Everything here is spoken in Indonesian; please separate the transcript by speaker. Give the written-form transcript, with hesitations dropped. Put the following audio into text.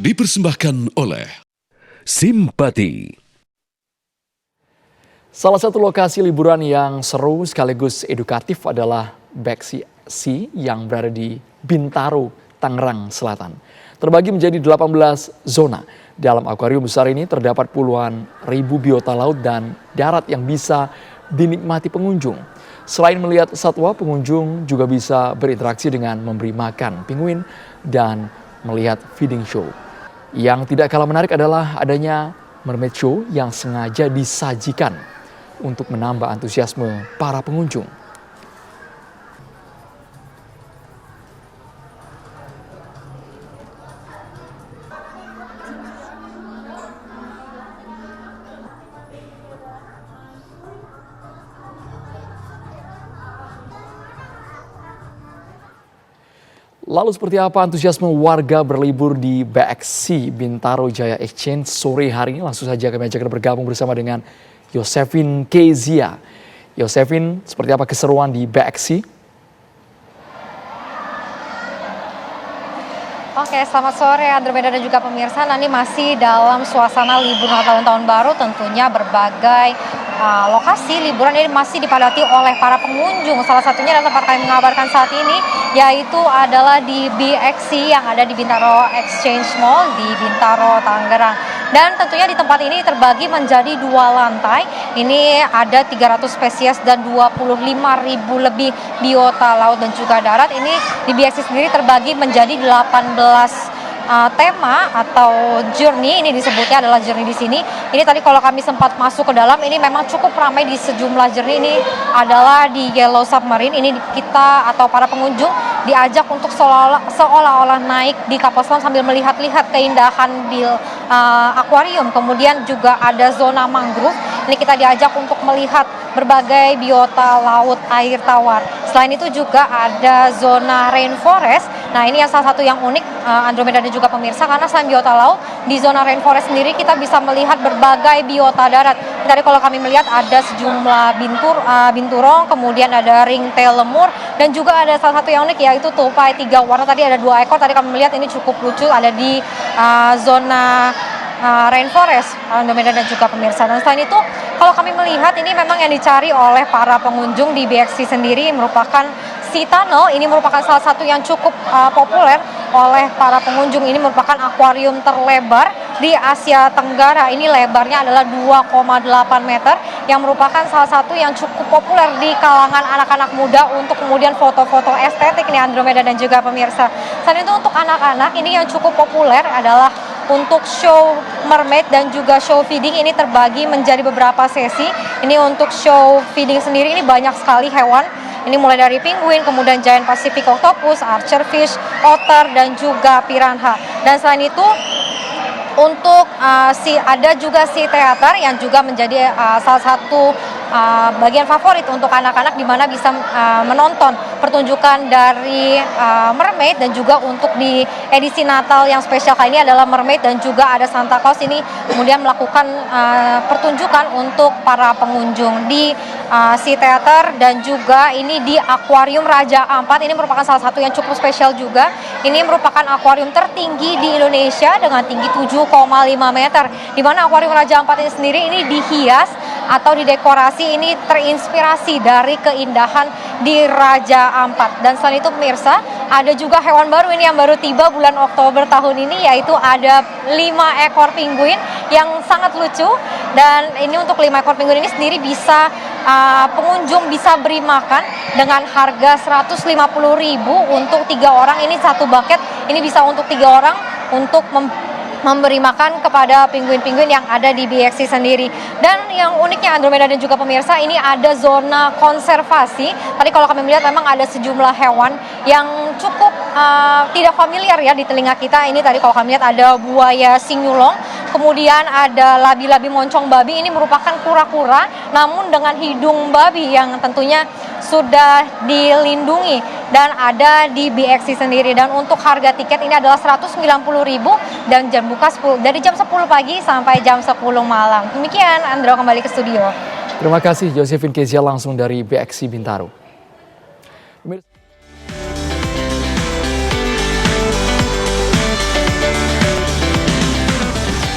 Speaker 1: dipersembahkan oleh Simpati.
Speaker 2: Salah satu lokasi liburan yang seru sekaligus edukatif adalah BXC yang berada di Bintaro, Tangerang Selatan. Terbagi menjadi 18 zona. Dalam akuarium besar ini terdapat puluhan ribu biota laut dan darat yang bisa dinikmati pengunjung. Selain melihat satwa, pengunjung juga bisa berinteraksi dengan memberi makan penguin dan melihat feeding show. Yang tidak kalah menarik adalah adanya mermaid show yang sengaja disajikan untuk menambah antusiasme para pengunjung. Lalu seperti apa antusiasme warga berlibur di BXC Bintaro Jaya Exchange sore hari ini? Langsung saja kami ajak bergabung bersama dengan Yosefin Kezia. Yosefin, seperti apa keseruan di BXC?
Speaker 3: Oke, selamat sore Andromeda dan juga pemirsa. Nah, ini masih dalam suasana libur Natal dan Tahun Baru, tentunya berbagai lokasi liburan ini masih dipadati oleh para pengunjung. Salah satunya adalah tempat kami mengabarkan saat ini, yaitu adalah di BXC yang ada di Bintaro Exchange Mall di Bintaro, Tangerang. Dan tentunya di tempat ini terbagi menjadi 2 lantai. Ini ada 300 spesies dan 25.000 lebih biota laut dan juga darat. Ini di BXC sendiri terbagi menjadi 18 tema atau journey. Ini disebutnya adalah journey di sini. Ini tadi kalau kami sempat masuk ke dalam, ini memang cukup ramai di sejumlah journey. Ini adalah di Yellow Submarine. Ini kita atau para pengunjung diajak untuk seolah-olah naik di kapal selam sambil melihat-lihat keindahan di akuarium. Kemudian juga ada zona mangrove. Ini kita diajak untuk melihat berbagai biota laut air tawar. Selain itu juga ada zona rainforest. Nah, ini yang salah satu yang unik Andromeda dan juga pemirsa, karena selain biota laut, di zona rainforest sendiri kita bisa melihat berbagai biota darat. Tadi kalau kami melihat ada sejumlah binturong, kemudian ada ringtail lemur, dan juga ada salah satu yang unik yaitu tupai 3 warna. Tadi ada 2 ekor, tadi kami melihat ini cukup lucu, ada di zona rainforest Andromeda dan juga pemirsa. Dan selain itu, kalau kami melihat ini memang yang dicari oleh para pengunjung di BXC sendiri merupakan Sea Tunnel. Ini merupakan salah satu yang cukup populer oleh para pengunjung. Ini merupakan akuarium terlebar di Asia Tenggara. Ini lebarnya adalah 2,8 meter yang merupakan salah satu yang cukup populer di kalangan anak-anak muda untuk kemudian foto-foto estetik nih Andromeda dan juga pemirsa. Selain itu untuk anak-anak ini yang cukup populer adalah untuk show mermaid dan juga show feeding. Ini terbagi menjadi beberapa sesi. Ini untuk show feeding sendiri ini banyak sekali hewan. Ini mulai dari penguin, kemudian giant Pacific octopus, archerfish, otter, dan juga piranha. Dan selain itu untuk ada juga sea theater yang juga menjadi salah satu bagian favorit untuk anak-anak, di mana bisa menonton pertunjukan dari mermaid, dan juga untuk di edisi Natal yang spesial kali ini adalah mermaid dan juga ada Santa Claus. Ini kemudian melakukan pertunjukan untuk para pengunjung di Sea Theater, dan juga ini di Akuarium Raja Ampat. Ini merupakan salah satu yang cukup spesial juga. Ini merupakan akuarium tertinggi di Indonesia dengan tinggi 7,5 meter, di mana Akuarium Raja Ampat ini sendiri ini dihias atau didekorasi, ini terinspirasi dari keindahan di Raja Ampat. Dan selain itu pemirsa, ada juga hewan baru ini yang baru tiba bulan Oktober tahun ini, yaitu ada 5 ekor penguin yang sangat lucu. Dan ini untuk 5 ekor penguin ini sendiri bisa pengunjung bisa beri makan dengan harga 150.000 untuk 3 orang. Ini satu bucket, ini bisa untuk 3 orang untuk memberi makan kepada penguin-penguin yang ada di BXC sendiri. Dan yang uniknya Andromeda dan juga pemirsa, ini ada zona konservasi. Tadi kalau kami melihat memang ada sejumlah hewan yang cukup tidak familiar ya di telinga kita. Ini tadi kalau kami lihat ada buaya sinyulong, kemudian ada labi-labi moncong babi. Ini merupakan kura-kura namun dengan hidung babi yang tentunya sudah dilindungi dan ada di BXC sendiri. Dan untuk harga tiket ini adalah 190.000 dan jam buka dari jam 10 pagi sampai jam 10 malam. Demikian, Andro kembali ke studio.
Speaker 2: Terima kasih Yosefin Kezia langsung dari BXC Bintaro.